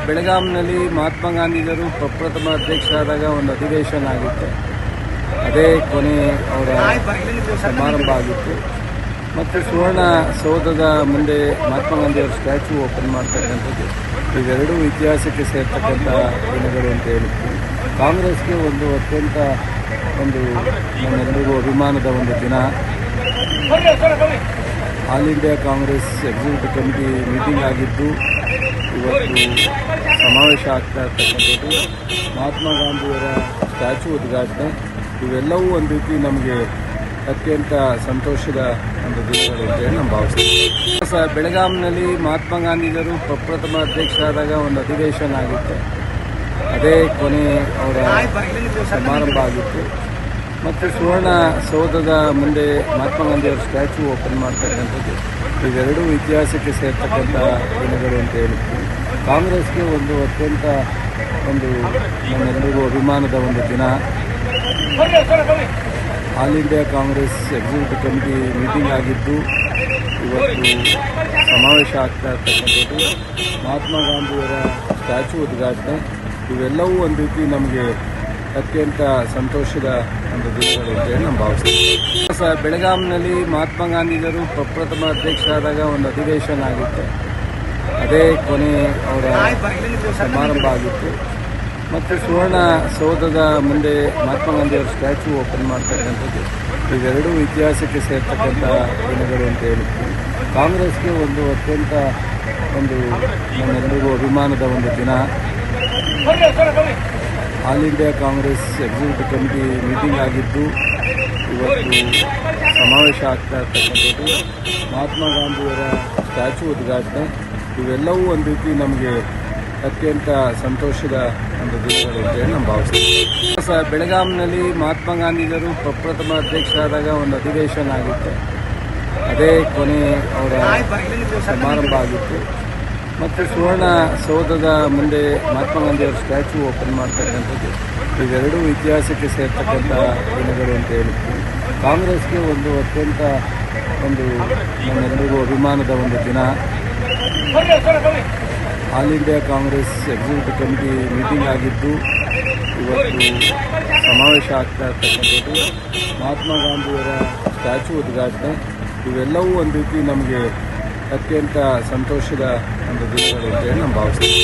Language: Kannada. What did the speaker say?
ಬೆಳಗಾಂನಲ್ಲಿ ಮಹಾತ್ಮ ಗಾಂಧಿಯವರು ಪ್ರಪ್ರಥಮ ಅಧ್ಯಕ್ಷರಾದಾಗ ಒಂದು ಅಧಿವೇಶನ ಆಗಿತ್ತು. ಅದೇ ಕೊನೆ ಅವರ ಸಮಾರಂಭ ಆಗಿತ್ತು. ಮತ್ತು ಸುವರ್ಣ ಸೌಧದ ಮುಂದೆ ಮಹಾತ್ಮ ಗಾಂಧಿಯವರ ಸ್ಟ್ಯಾಚ್ಯೂ ಓಪನ್ ಮಾಡ್ತಕ್ಕಂಥದ್ದು ಇವೆರಡೂ ಇತಿಹಾಸಕ್ಕೆ ಸೇರ್ತಕ್ಕಂಥ ದಿನಗಳು ಅಂತ ಹೇಳ್ತೀವಿ. ಕಾಂಗ್ರೆಸ್ಗೆ ಒಂದು ಅತ್ಯಂತ ನಮ್ಮೆಲ್ಲರಿಗೂ ಅಭಿಮಾನದ ಒಂದು ದಿನ. All India Congress executive committee meeting ಆಗಿದ್ದು ಇವತ್ತು ಸಮಾವೇಶ ಆಗ್ತಾ ಇರ್ತಕ್ಕಂಥದ್ದು, ಮಹಾತ್ಮ ಗಾಂಧಿಯವರ ಸ್ಟ್ಯಾಚ್ಯೂ ಉದ್ಘಾಟನೆ, ಇವೆಲ್ಲವೂ ಒಂದು ರೀತಿ ನಮಗೆ ಅತ್ಯಂತ ಸಂತೋಷದ ಒಂದು ದಿನಗಳು ಅಂತ ಹೇಳಿ ನಾವು ಭಾವಿಸ್ತೀವಿ. ಬೆಳಗಾಂನಲ್ಲಿ ಮಹಾತ್ಮ ಗಾಂಧಿಯವರು ಪ್ರಪ್ರಥಮ ಅಧ್ಯಕ್ಷರಾದಾಗ ಒಂದು ಅಧಿವೇಶನ ಆಗಿತ್ತು. ಅದೇ ಕೊನೆ ಅವರ ಸಮಾರಂಭ ಆಗಿತ್ತು. ಮತ್ತು ಸುವರ್ಣ ಸೌಧದ ಮುಂದೆ ಮಹಾತ್ಮ ಗಾಂಧಿಯವರ ಸ್ಟ್ಯಾಚ್ಯೂ ಓಪನ್ ಮಾಡ್ತಕ್ಕಂಥದ್ದು ಇವೆರಡೂ ಇತಿಹಾಸಕ್ಕೆ ಸೇರ್ತಕ್ಕಂಥ ದಿನಗಳು ಅಂತ ಹೇಳ್ತೀವಿ. ಕಾಂಗ್ರೆಸ್ಗೆ ಒಂದು ಅತ್ಯಂತ ನಮ್ಮೆಲ್ಲರಿಗೂ ಅಭಿಮಾನದ ಒಂದು ದಿನ. All India Congress executive committee meeting ಆಗಿದ್ದು ಇವತ್ತು ಸಮಾವೇಶ ಆಗ್ತಾ ಇರ್ತಕ್ಕಂಥದ್ದು, ಮಹಾತ್ಮ ಗಾಂಧಿಯವರ ಸ್ಟ್ಯಾಚ್ಯೂ ಉದ್ಘಾಟನೆ, ಇವೆಲ್ಲವೂ ಒಂದು ರೀತಿ ನಮಗೆ ಅತ್ಯಂತ ಸಂತೋಷದ ಒಂದು ದಿನಗಳು ಅಂತ ಹೇಳಿ ನಾವು ಭಾವಿಸ್ತೀವಿ. ಬೆಳಗಾಂನಲ್ಲಿ ಮಹಾತ್ಮ ಗಾಂಧಿಯವರು ಪ್ರಪ್ರಥಮ ಅಧ್ಯಕ್ಷರಾದಾಗ ಒಂದು ಅಧಿವೇಶನ ಆಗಿತ್ತು. ಅದೇ ಕೊನೆ ಅವರ ಸಮಾರಂಭ ಆಗಿತ್ತು. ಮತ್ತು ಸುವರ್ಣ ಸೌಧದ ಮುಂದೆ ಮಹಾತ್ಮ ಗಾಂಧಿಯವರ ಸ್ಟ್ಯಾಚ್ಯೂ ಓಪನ್ ಮಾಡ್ತಕ್ಕಂಥದ್ದು ಇವೆರಡೂ ಇತಿಹಾಸಕ್ಕೆ ಸೇರ್ತಕ್ಕಂಥ ದಿನಗಳು ಅಂತ ಹೇಳ್ತೀವಿ. ಕಾಂಗ್ರೆಸ್ಗೆ ಒಂದು ಅತ್ಯಂತ ನಮ್ಮೆಲ್ಲರಿಗೂ ಅಭಿಮಾನದ ಒಂದು ದಿನ. All India Congress executive committee meeting ಆಗಿದ್ದು ಇವತ್ತು ಸಮಾವೇಶ ಆಗ್ತಾ ಇರ್ತಕ್ಕಂಥದ್ದು, ಮಹಾತ್ಮ ಗಾಂಧಿಯವರ ಸ್ಟ್ಯಾಚ್ಯೂ ಉದ್ಘಾಟನೆ, ಇವೆಲ್ಲವೂ ಒಂದು ರೀತಿ ನಮಗೆ ಅತ್ಯಂತ ಸಂತೋಷದ ಒಂದು ದಿನಗಳು ಅಂತ ಹೇಳಿ ನಾವು ಭಾವಿಸ್ತೀವಿ. ಬೆಳಗಾಂನಲ್ಲಿ ಮಹಾತ್ಮ ಗಾಂಧಿಯವರು ಪ್ರಪ್ರಥಮ ಅಧ್ಯಕ್ಷರಾದಾಗ ಒಂದು ಅಧಿವೇಶನ ಆಗಿತ್ತು. ಅದೇ ಕೊನೆ ಅವರ ಸಮಾರಂಭ ಆಗಿತ್ತು. ಮತ್ತು ಸುವರ್ಣ ಸೌಧದ ಮುಂದೆ ಮಹಾತ್ಮ ಗಾಂಧಿಯವರ ಸ್ಟ್ಯಾಚ್ಯೂ ಓಪನ್ ಮಾಡ್ತಕ್ಕಂಥದ್ದು ಇವೆರಡೂ ಇತಿಹಾಸಕ್ಕೆ ಸೇರ್ತಕ್ಕಂಥ ದಿನಗಳು ಅಂತ ಹೇಳ್ತೀವಿ. ಕಾಂಗ್ರೆಸ್ಗೆ ಒಂದು ಅತ್ಯಂತ ನಮ್ಮೆಲ್ಲರಿಗೂ ಅಭಿಮಾನದ ಒಂದು ದಿನ. All India Congress executive committee meeting ಆಗಿದ್ದು ಇವತ್ತು ಸಮಾವೇಶ ಆಗ್ತಾ ಇರ್ತಕ್ಕಂಥದ್ದು, ಮಹಾತ್ಮ ಗಾಂಧಿಯವರ ಸ್ಟ್ಯಾಚ್ಯೂ ಉದ್ಘಾಟನೆ, ಇವೆಲ್ಲವೂ ಒಂದು ರೀತಿ ನಮಗೆ ಅತ್ಯಂತ ಸಂತೋಷದ ಒಂದು ದಿನಗಳು ಅಂತ ಹೇಳಿ ನಾವು ಭಾವಿಸ್ತೀವಿ.